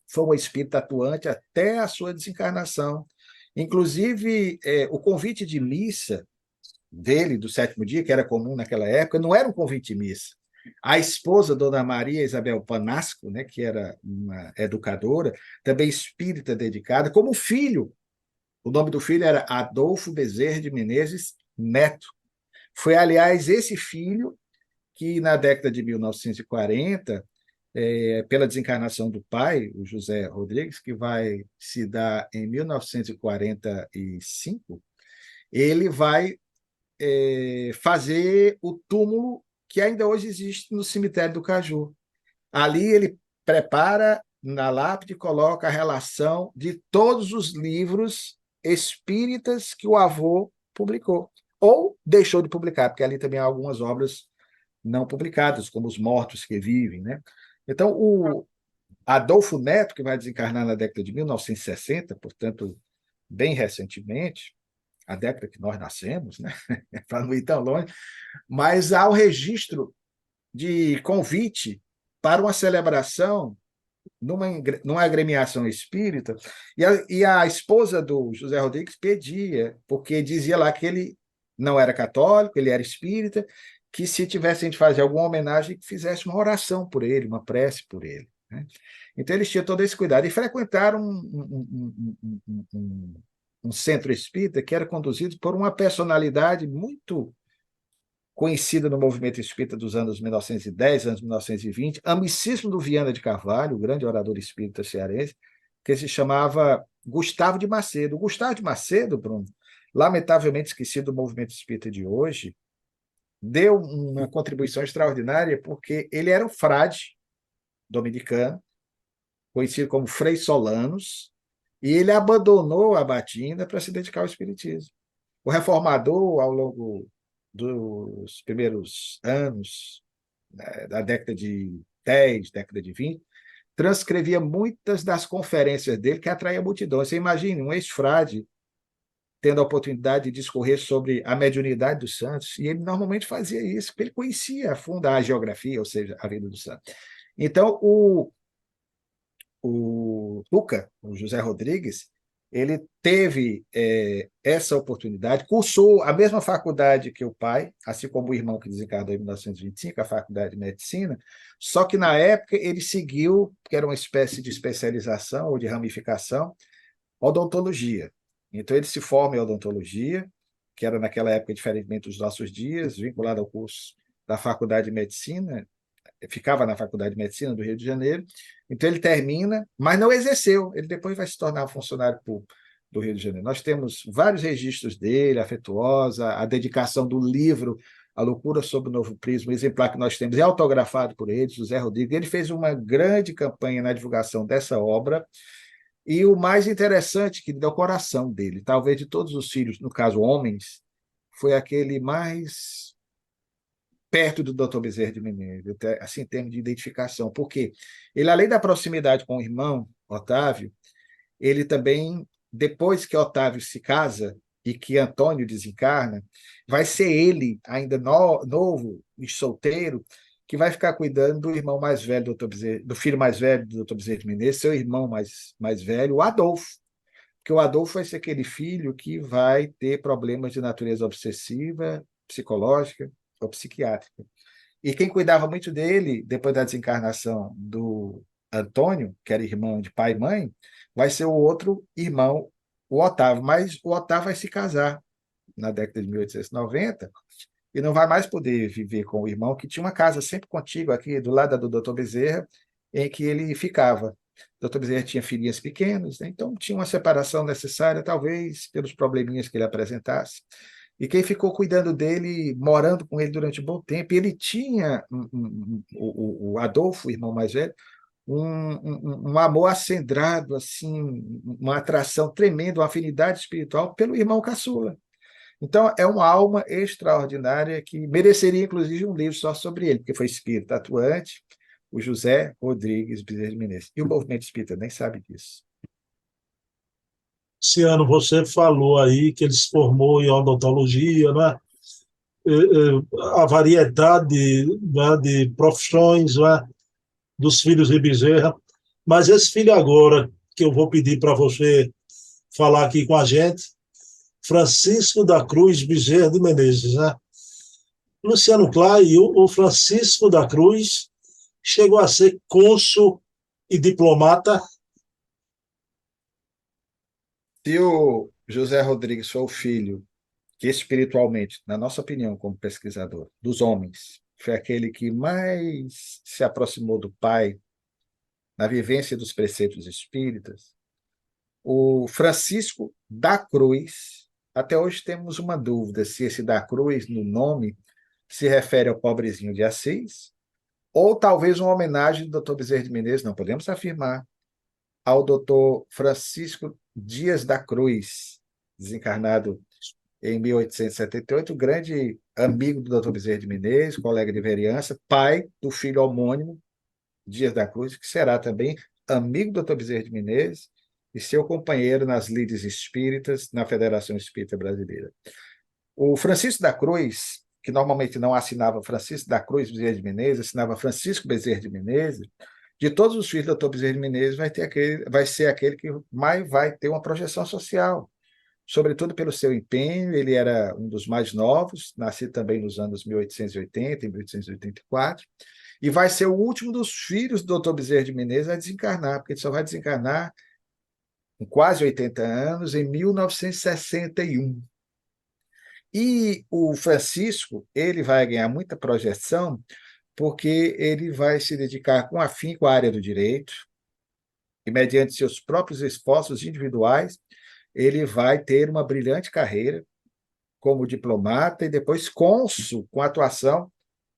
Foi um espírita atuante até a sua desencarnação. Inclusive, o convite de missa dele, do sétimo dia, que era comum naquela época, não era um convite de missa. A esposa, Dona Maria Isabel Panasco, né, que era uma educadora, também espírita dedicada, como filho. O nome do filho era Adolfo Bezerra de Menezes Neto. Foi, aliás, esse filho que, na década de 1940, pela desencarnação do pai, o José Rodrigues, que vai se dar em 1945, ele vai fazer o túmulo que ainda hoje existe no cemitério do Caju. Ali ele prepara na lápide e coloca a relação de todos os livros espíritas que o avô publicou, ou deixou de publicar, porque ali também há algumas obras não publicadas, como Os Mortos que Vivem, né? Então, o Adolfo Neto, que vai desencarnar na década de 1960, portanto, bem recentemente, a década que nós nascemos, né? Para não ir tão longe, mas há o registro de convite para uma celebração numa agremiação espírita, e a esposa do José Rodrigues pedia, porque dizia lá que ele não era católico, ele era espírita, que se tivessem de fazer alguma homenagem, que fizesse uma oração por ele, uma prece por ele, né? Então, eles tinham todo esse cuidado e frequentaram um centro espírita que era conduzido por uma personalidade muito conhecido no movimento espírita dos anos 1910, anos 1920, amicíssimo do Viana de Carvalho, o grande orador espírita cearense, que se chamava Gustavo de Macedo. O Gustavo de Macedo, Bruno, lamentavelmente esquecido do movimento espírita de hoje, deu uma contribuição extraordinária porque ele era um frade dominicano, conhecido como Frei Solanos, e ele abandonou a batina para se dedicar ao espiritismo. O reformador, ao longo dos primeiros anos, né, da década de 10, década de 20, transcrevia muitas das conferências dele que atraía multidões. Você imagine um ex-frade tendo a oportunidade de discorrer sobre a mediunidade dos santos, e ele normalmente fazia isso, porque ele conhecia a fundo a geografia, ou seja, a vida do santo. Então, o Tuca, o José Rodrigues, ele teve essa oportunidade, cursou a mesma faculdade que o pai, assim como o irmão que desencarnou em 1925, a Faculdade de Medicina, só que na época ele seguiu, que era uma espécie de especialização ou de ramificação, odontologia. Então ele se forma em odontologia, que era naquela época, diferentemente dos nossos dias, vinculado ao curso da Faculdade de Medicina, ficava na Faculdade de Medicina do Rio de Janeiro. Então ele termina, mas não exerceu. Ele depois vai se tornar funcionário público do Rio de Janeiro. Nós temos vários registros dele, afetuosa, a dedicação do livro A Loucura sob o Novo Prisma, o exemplar que nós temos é autografado por ele, José Rodrigues. Ele fez uma grande campanha na divulgação dessa obra, e o mais interessante que deu o coração dele, talvez de todos os filhos, no caso homens, foi aquele mais perto do Dr. Bezerra de Menezes, assim, em termos de identificação, porque ele, além da proximidade com o irmão, Otávio, ele também, depois que Otávio se casa e que Antônio desencarna, vai ser ele, ainda novo e solteiro, que vai ficar cuidando do irmão mais velho do Dr. Bezerra, do filho mais velho do Dr. Bezerra de Menezes, seu irmão mais velho, o Adolfo, porque o Adolfo vai ser aquele filho que vai ter problemas de natureza obsessiva, psicológica ou psiquiátrica. E quem cuidava muito dele, depois da desencarnação do Antônio, que era irmão de pai e mãe, vai ser o outro irmão, o Otávio. Mas o Otávio vai se casar na década de 1890 e não vai mais poder viver com o irmão, que tinha uma casa sempre contigo aqui, do lado do Dr. Bezerra, em que ele ficava. O Dr. Bezerra tinha filhinhas pequenas, né? Então tinha uma separação necessária, talvez pelos probleminhas que ele apresentasse. E quem ficou cuidando dele, morando com ele durante um bom tempo, ele tinha, o Adolfo, o irmão mais velho, um amor acendrado, assim, uma atração tremenda, uma afinidade espiritual pelo irmão caçula. Então, é uma alma extraordinária que mereceria, inclusive, um livro só sobre ele, porque foi espírita atuante, o José Rodrigues Bezerra de Menezes. E o movimento espírita nem sabe disso. Ciano, você falou aí que ele se formou em odontologia, né? A variedade, né, de profissões, né, dos filhos de Bezerra. Mas esse filho agora, que eu vou pedir para você falar aqui com a gente, Francisco da Cruz Bezerra de Menezes, né? Luciano Clay, o Francisco da Cruz, chegou a ser cônsul e diplomata. Se o José Rodrigues foi o filho que espiritualmente, na nossa opinião, como pesquisador, dos homens, foi aquele que mais se aproximou do pai na vivência dos preceitos espíritas, o Francisco da Cruz, até hoje temos uma dúvida se esse da Cruz, no nome, se refere ao pobrezinho de Assis, ou talvez uma homenagem do Dr. Bezerra de Menezes, não podemos afirmar, ao Dr. Francisco Dias da Cruz, desencarnado em 1878, grande amigo do Dr. Bezerra de Menezes, colega de vereança, pai do filho homônimo, Dias da Cruz, que será também amigo do Dr. Bezerra de Menezes e seu companheiro nas lides espíritas na Federação Espírita Brasileira. O Francisco da Cruz, que normalmente não assinava Francisco da Cruz Bezerra de Menezes, assinava Francisco Bezerra de Menezes, de todos os filhos do Dr. Bezerra de Menezes, vai ser aquele que mais vai ter uma projeção social, sobretudo pelo seu empenho. Ele era um dos mais novos, nascido também nos anos 1880 e 1884, e vai ser o último dos filhos do Dr. Bezerra de Menezes a desencarnar, porque ele só vai desencarnar com quase 80 anos, em 1961. E o Francisco, ele vai ganhar muita projeção porque ele vai se dedicar com afinco à área do direito e, mediante seus próprios esforços individuais, ele vai ter uma brilhante carreira como diplomata e depois cônsul, com atuação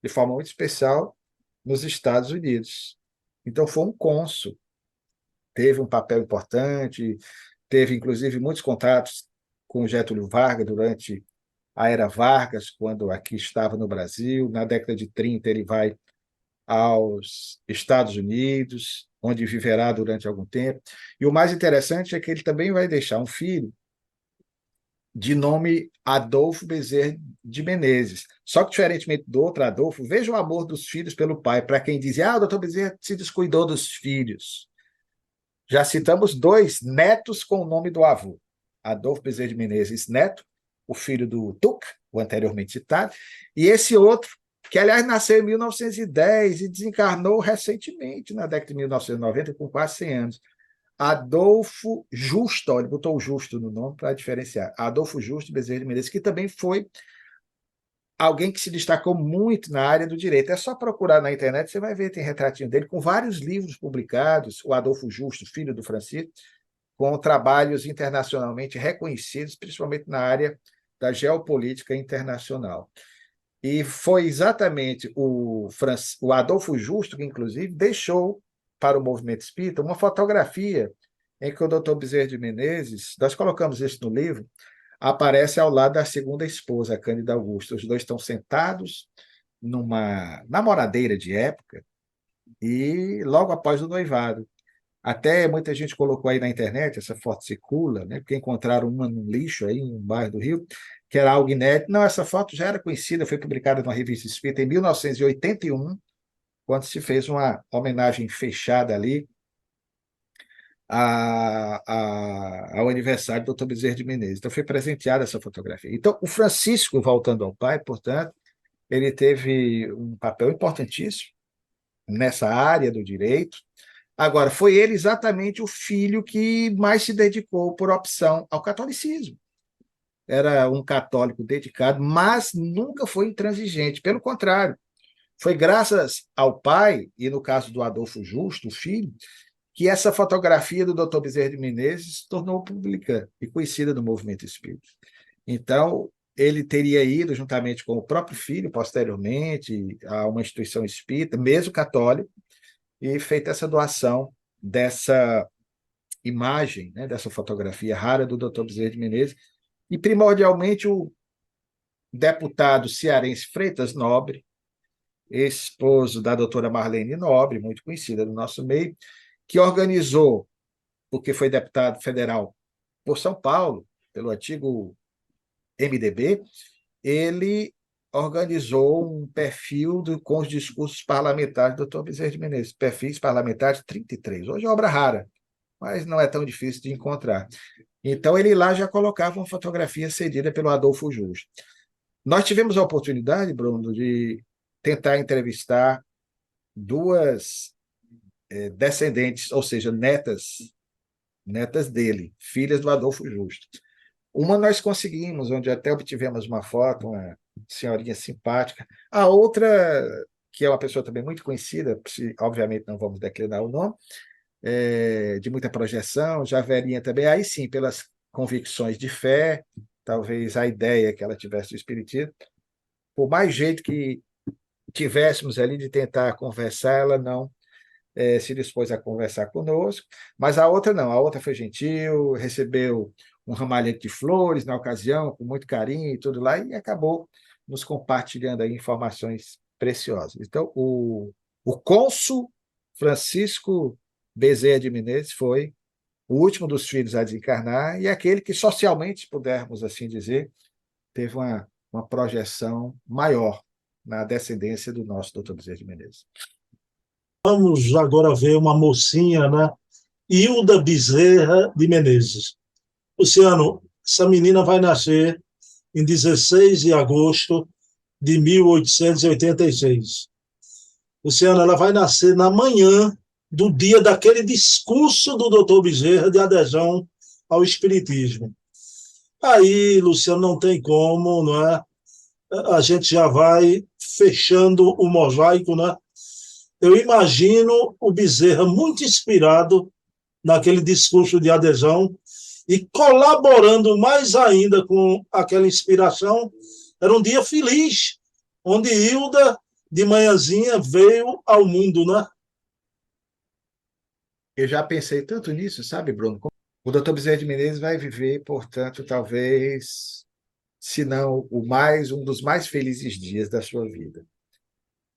de forma muito especial nos Estados Unidos. Então, foi um cônsul, teve um papel importante, teve, inclusive, muitos contatos com Getúlio Vargas durante a era Vargas, quando aqui estava no Brasil. Na década de 30, ele vai aos Estados Unidos, onde viverá durante algum tempo. E o mais interessante é que ele também vai deixar um filho de nome Adolfo Bezerra de Menezes. Só que, diferentemente do outro Adolfo, veja o amor dos filhos pelo pai. Para quem dizia, o doutor Bezerra se descuidou dos filhos. Já citamos 2 netos com o nome do avô. Adolfo Bezerra de Menezes Neto, o filho do Tuca, o anteriormente citado, e esse outro, que, aliás, nasceu em 1910 e desencarnou recentemente, na década de 1990, com quase 100 anos. Adolfo Justo, ele botou o Justo no nome para diferenciar. Adolfo Justo Bezerra de Menezes, que também foi alguém que se destacou muito na área do direito. É só procurar na internet, você vai ver, tem retratinho dele, com vários livros publicados, o Adolfo Justo, filho do Francisco, com trabalhos internacionalmente reconhecidos, principalmente na área da geopolítica internacional. E foi exatamente o Adolfo Justo que, inclusive, deixou para o movimento espírita uma fotografia em que o doutor Bezerra de Menezes, nós colocamos isso no livro, aparece ao lado da segunda esposa, a Cândida Augusta. Os dois estão sentados numa namoradeira de época e logo após o noivado. Até muita gente colocou aí na internet, essa foto circula, né? Porque encontraram uma no lixo aí, em um bairro do Rio, que era algo inédito. Não, essa foto já era conhecida, foi publicada numa revista espírita em 1981, quando se fez uma homenagem fechada ali ao aniversário do Dr. Bezerra de Menezes. Então, foi presenteada essa fotografia. Então, o Francisco, voltando ao pai, portanto, ele teve um papel importantíssimo nessa área do direito. Agora, foi ele exatamente o filho que mais se dedicou, por opção, ao catolicismo. Era um católico dedicado, mas nunca foi intransigente. Pelo contrário, foi graças ao pai, e no caso do Adolfo Justo, o filho, que essa fotografia do Dr. Bezerra de Menezes se tornou pública e conhecida no movimento espírita. Então, ele teria ido, juntamente com o próprio filho, posteriormente, a uma instituição espírita, mesmo católica, e feito essa doação dessa imagem, né, dessa fotografia rara do Dr. Bezerra de Menezes, e primordialmente o deputado cearense Freitas Nobre, esposo da doutora Marlene Nobre, muito conhecida no nosso meio, que organizou, porque foi deputado federal por São Paulo, pelo antigo MDB, ele organizou um perfil com os discursos parlamentares do Dr. Bezerra de Menezes, perfis parlamentares 33. Hoje é obra rara, mas não é tão difícil de encontrar. Então, ele lá já colocava uma fotografia cedida pelo Adolfo Justo. Nós tivemos a oportunidade, Bruno, de tentar entrevistar 2 descendentes, ou seja, netas dele, filhas do Adolfo Justo. Uma nós conseguimos, onde até obtivemos uma foto, uma senhorinha simpática. A outra, que é uma pessoa também muito conhecida, obviamente não vamos declinar o nome, de muita projeção, já velhinha também, aí sim, pelas convicções de fé, talvez a ideia que ela tivesse do espiritismo, por mais jeito que tivéssemos ali de tentar conversar, ela não se dispôs a conversar conosco, mas a outra não, a outra foi gentil, recebeu um ramalhete de flores na ocasião, com muito carinho e tudo lá, e acabou nos compartilhando aí informações preciosas. Então, o cônsul Francisco Bezerra de Menezes foi o último dos filhos a desencarnar e aquele que, socialmente, se pudermos assim dizer, teve uma projeção maior na descendência do nosso doutor Bezerra de Menezes. Vamos agora ver uma mocinha, né? Hilda Bezerra de Menezes. Luciano, essa menina vai nascer em 16 de agosto de 1886. Luciano, ela vai nascer na manhã do dia daquele discurso do doutor Bezerra de adesão ao Espiritismo. Aí, Luciano, não tem como, não é? A gente já vai fechando o mosaico, né? Eu imagino o Bezerra muito inspirado naquele discurso de adesão e colaborando mais ainda com aquela inspiração. Era um dia feliz, onde Hilda, de manhãzinha, veio ao mundo, né? Eu já pensei tanto nisso, sabe, Bruno? O doutor Bezerra de Menezes vai viver, portanto, talvez, se não um dos mais felizes dias da sua vida,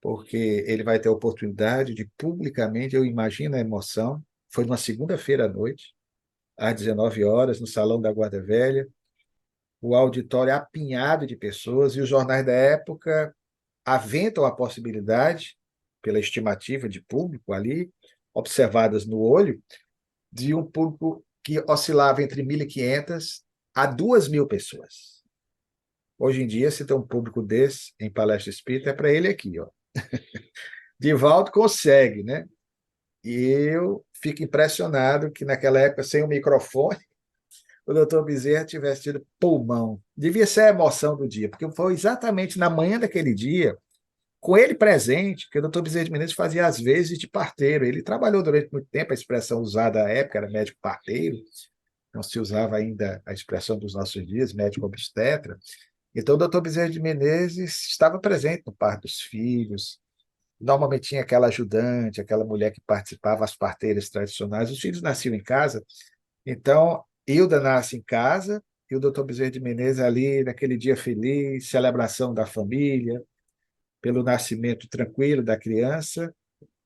porque ele vai ter a oportunidade de publicamente, eu imagino a emoção, foi numa segunda-feira à noite, às 19 horas, no Salão da Guarda Velha, o auditório apinhado de pessoas, e os jornais da época aventam a possibilidade, pela estimativa de público ali, observadas no olho, de um público que oscilava entre 1.500 a 2.000 pessoas. Hoje em dia, se tem um público desse em palestra espírita, é para ele aqui, ó. Divaldo consegue, né? E eu fico impressionado que naquela época, sem o microfone, o doutor Bezerra tivesse tido pulmão. Devia ser a emoção do dia, porque foi exatamente na manhã daquele dia, com ele presente, que o doutor Bezerra de Menezes fazia às vezes de parteiro. Ele trabalhou durante muito tempo, a expressão usada à época era médico parteiro, não se usava ainda a expressão dos nossos dias, médico obstetra. Então, o doutor Bezerra de Menezes estava presente no parto dos filhos. Normalmente tinha aquela ajudante, aquela mulher que participava, as parteiras tradicionais. Os filhos nasciam em casa. Então, Hilda nasce em casa e o doutor Bezerra de Menezes ali, naquele dia feliz, celebração da família, pelo nascimento tranquilo da criança,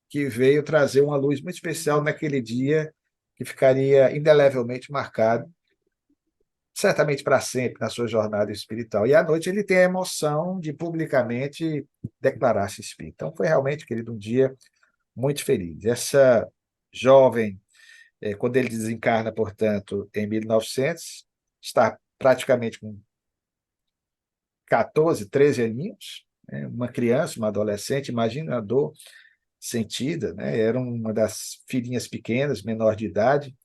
que veio trazer uma luz muito especial naquele dia, que ficaria indelevelmente marcado certamente para sempre na sua jornada espiritual. E à noite ele tem a emoção de publicamente declarar-se espírita. Então foi realmente, querido, um dia muito feliz. Essa jovem, quando ele desencarna, portanto, em 1900, está praticamente com 14, 13 aninhos, né? Uma criança, uma adolescente, imagina a dor sentida, né? Era uma das filhinhas pequenas, menor de idade,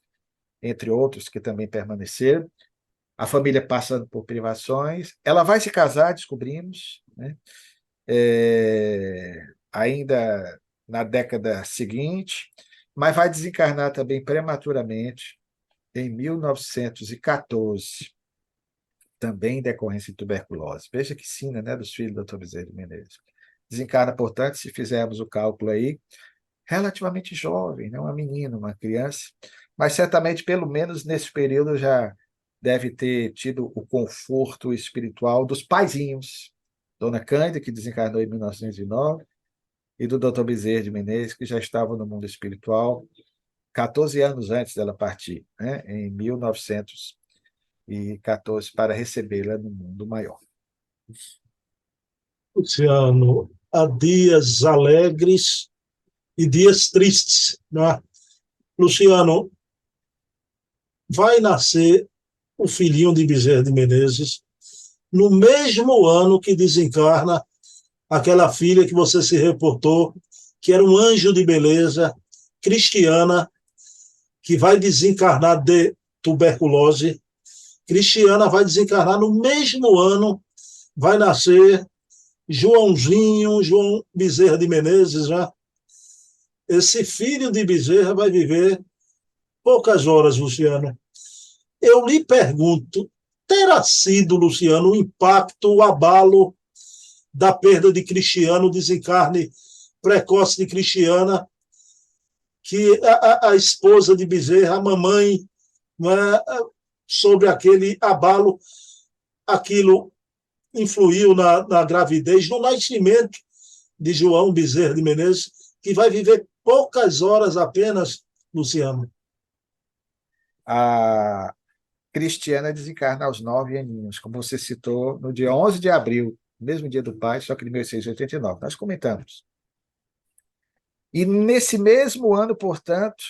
entre outros que também permaneceram. A família passando por privações. Ela vai se casar, descobrimos, né? Ainda na década seguinte, mas vai desencarnar também prematuramente em 1914, também em decorrência de tuberculose. Veja que sina, né, dos filhos do Dr. Bezerra de Menezes. Desencarna, portanto, se fizermos o cálculo aí, relativamente jovem, né? Uma menina, uma criança, mas certamente, pelo menos nesse período, já deve ter tido o conforto espiritual dos paizinhos, Dona Cândida, que desencarnou em 1909, e do Dr. Bezerra de Menezes, que já estava no mundo espiritual 14 anos antes dela partir, né? Em 1914, para recebê-la no mundo maior. Luciano, há dias alegres e dias tristes, né? Luciano, vai nascer o filhinho de Bezerra de Menezes no mesmo ano que desencarna aquela filha que você se reportou, que era um anjo de beleza, Cristiana, que vai desencarnar de tuberculose. Cristiana vai desencarnar no mesmo ano, vai nascer Joãozinho, João Bezerra de Menezes, né? Esse filho de Bezerra vai viver poucas horas, Luciano. Eu lhe pergunto, terá sido, Luciano, o impacto, o abalo da perda de Cristiano, o desencarne precoce de Cristiana, que a esposa de Bezerra, a mamãe, não é, sobre aquele abalo, aquilo influiu na gravidez, no nascimento de João Bezerra de Menezes, que vai viver poucas horas apenas, Luciano. A Cristiana desencarna aos 9 aninhos, como você citou, no dia 11 de abril, mesmo dia do pai, só que de 1689. Nós comentamos. E nesse mesmo ano, portanto,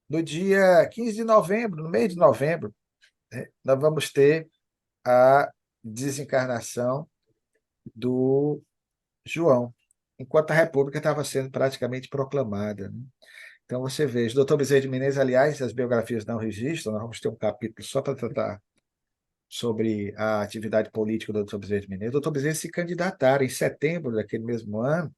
no dia 15 de novembro, no mês de novembro, né, nós vamos ter a desencarnação do João, enquanto a República estava sendo praticamente proclamada, né? Então você veja, o doutor Bezerra de Menezes, aliás, as biografias não registram, nós vamos ter um capítulo só para tratar sobre a atividade política do Dr. Bezerra de Menezes. O Dr. Bezerra se candidatara em setembro daquele mesmo ano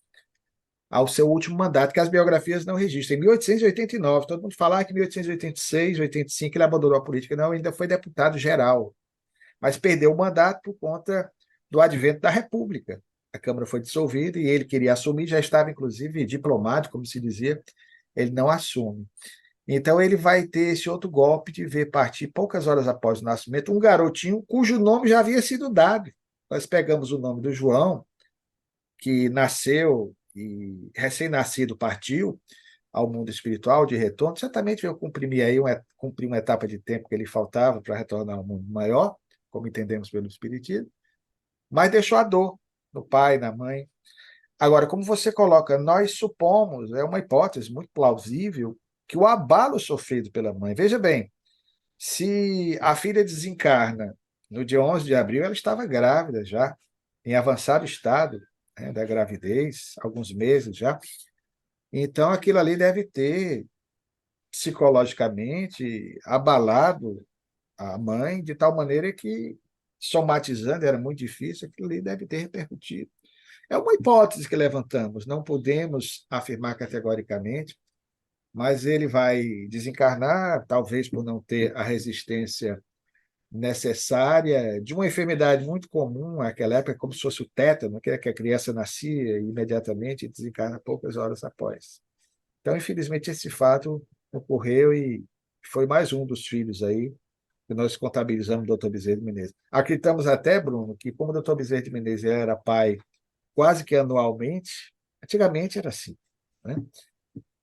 ao seu último mandato, que as biografias não registram. Em 1889, todo mundo fala que em 1886, 85 ele abandonou a política. Não, ainda foi deputado geral, mas perdeu o mandato por conta do advento da República. A Câmara foi dissolvida e ele queria assumir, já estava, inclusive, diplomado, como se dizia, ele não assume. Então, ele vai ter esse outro golpe de ver partir, poucas horas após o nascimento, um garotinho cujo nome já havia sido dado. Nós pegamos o nome do João, que nasceu e recém-nascido partiu ao mundo espiritual de retorno, certamente veio cumprir uma etapa de tempo que ele faltava para retornar ao mundo maior, como entendemos pelo Espiritismo, mas deixou a dor no pai, na mãe. Agora, como você coloca, nós supomos, é uma hipótese muito plausível, que o abalo sofrido pela mãe. Veja bem, se a filha desencarna no dia 11 de abril, ela estava grávida já, em avançado estado, né, da gravidez, alguns meses já. Então, aquilo ali deve ter psicologicamente abalado a mãe de tal maneira que, somatizando, era muito difícil, aquilo ali deve ter repercutido. É uma hipótese que levantamos, não podemos afirmar categoricamente, mas ele vai desencarnar, talvez por não ter a resistência necessária de uma enfermidade muito comum naquela época, como se fosse o tétano, que a criança nascia imediatamente e desencarna poucas horas após. Então, infelizmente, esse fato ocorreu e foi mais um dos filhos aí que nós contabilizamos do Dr. Bezerra de Menezes. Acreditamos até, Bruno, que como o Dr. Bezerra de Menezes era pai quase que anualmente, antigamente era assim, né?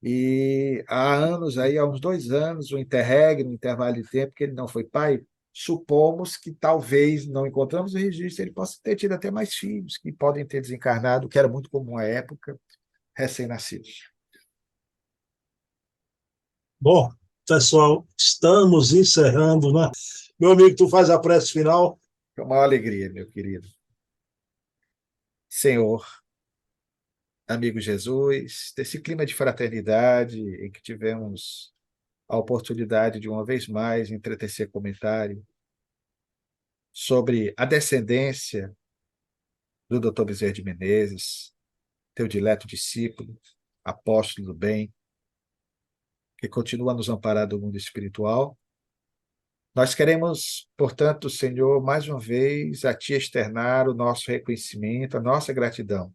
E há anos, aí, há uns 2 anos, o interregno, um intervalo de tempo que ele não foi pai, supomos que talvez, não encontramos o registro, ele possa ter tido até mais filhos, que podem ter desencarnado, que era muito comum à época, recém-nascidos. Bom, pessoal, estamos encerrando, né? Meu amigo, tu faz a prece final? É uma alegria, meu querido. Senhor, amigo Jesus, desse clima de fraternidade em que tivemos a oportunidade de uma vez mais entretecer comentário sobre a descendência do Dr. Bezerra de Menezes, teu dileto discípulo, apóstolo do bem, que continua a nos amparar do mundo espiritual. Nós queremos, portanto, Senhor, mais uma vez a Ti externar o nosso reconhecimento, a nossa gratidão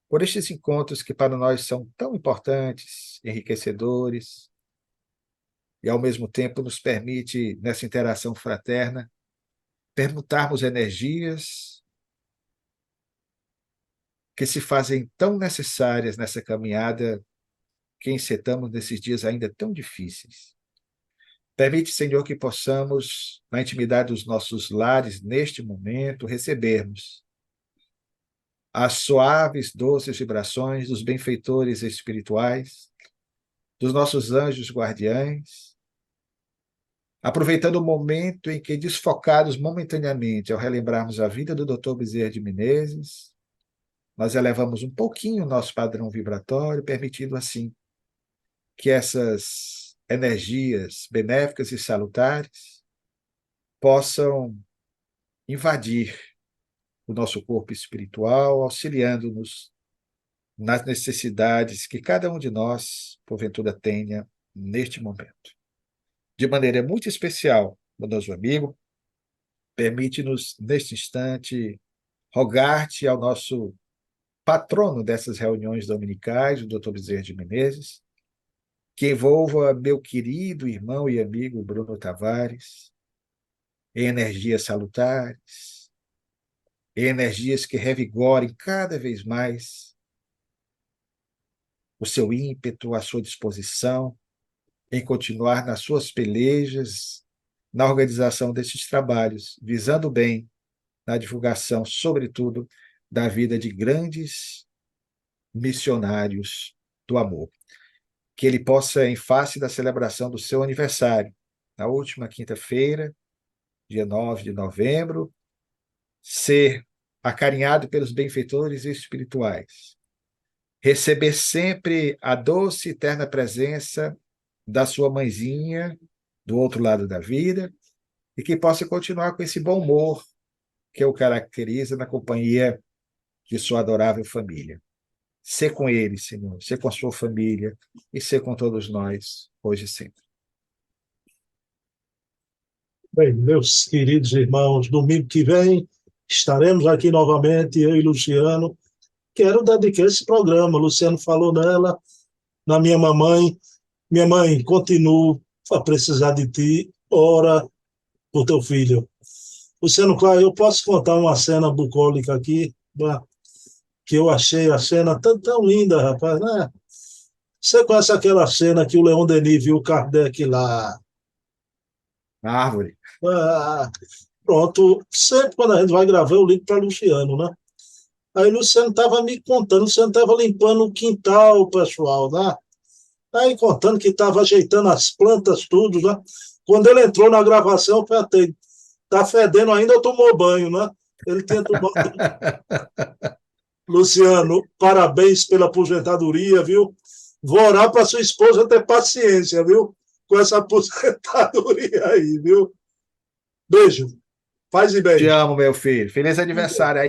por estes encontros que para nós são tão importantes, enriquecedores, e ao mesmo tempo nos permite, nessa interação fraterna, permutarmos energias que se fazem tão necessárias nessa caminhada que encetamos nesses dias ainda tão difíceis. Permite, Senhor, que possamos, na intimidade dos nossos lares, neste momento, recebermos as suaves, doces vibrações dos benfeitores espirituais, dos nossos anjos guardiães, aproveitando o momento em que, desfocados momentaneamente ao relembrarmos a vida do Dr. Bezerra de Menezes, nós elevamos um pouquinho o nosso padrão vibratório, permitindo assim que essas energias benéficas e salutares possam invadir o nosso corpo espiritual, auxiliando-nos nas necessidades que cada um de nós, porventura, tenha neste momento. De maneira muito especial, bondoso amigo, permite-nos, neste instante, rogar-te ao nosso patrono dessas reuniões dominicais, o Dr. Bezerra de Menezes, que envolva meu querido irmão e amigo Bruno Tavares em energias salutares, em energias que revigorem cada vez mais o seu ímpeto, a sua disposição em continuar nas suas pelejas, na organização desses trabalhos, visando o bem, na divulgação, sobretudo, da vida de grandes missionários do amor. Que ele possa, em face da celebração do seu aniversário, na última quinta-feira, dia 9 de novembro, ser acarinhado pelos benfeitores espirituais, receber sempre a doce e eterna presença da sua mãezinha do outro lado da vida e que possa continuar com esse bom humor que o caracteriza na companhia de sua adorável família. Ser com ele, Senhor, ser com a sua família e ser com todos nós, hoje e sempre. Bem, meus queridos irmãos, domingo que vem estaremos aqui novamente, eu e Luciano. Quero dedicar esse programa, Luciano falou nela, na minha mamãe. Minha mãe, continuo a precisar de ti, ora por teu filho. Luciano, claro, eu posso contar uma cena bucólica aqui, que eu achei a cena tão linda, rapaz, né? Você conhece aquela cena que o Leon Denis viu o Kardec lá? Na árvore. Ah, pronto, sempre quando a gente vai gravar, eu ligo para Luciano, né? Aí o Luciano estava me contando, o Luciano estava limpando o quintal, pessoal, né? Aí contando que estava ajeitando as plantas, tudo, né? Quando ele entrou na gravação, eu perguntei, tá fedendo ainda ou tomou banho, né? Ele tinha tomado. Luciano, parabéns pela aposentadoria, viu? Vou orar para sua esposa ter paciência, viu? Com essa aposentadoria aí, viu? Beijo. Paz e Te bem. amo, meu filho. Feliz aniversário aí.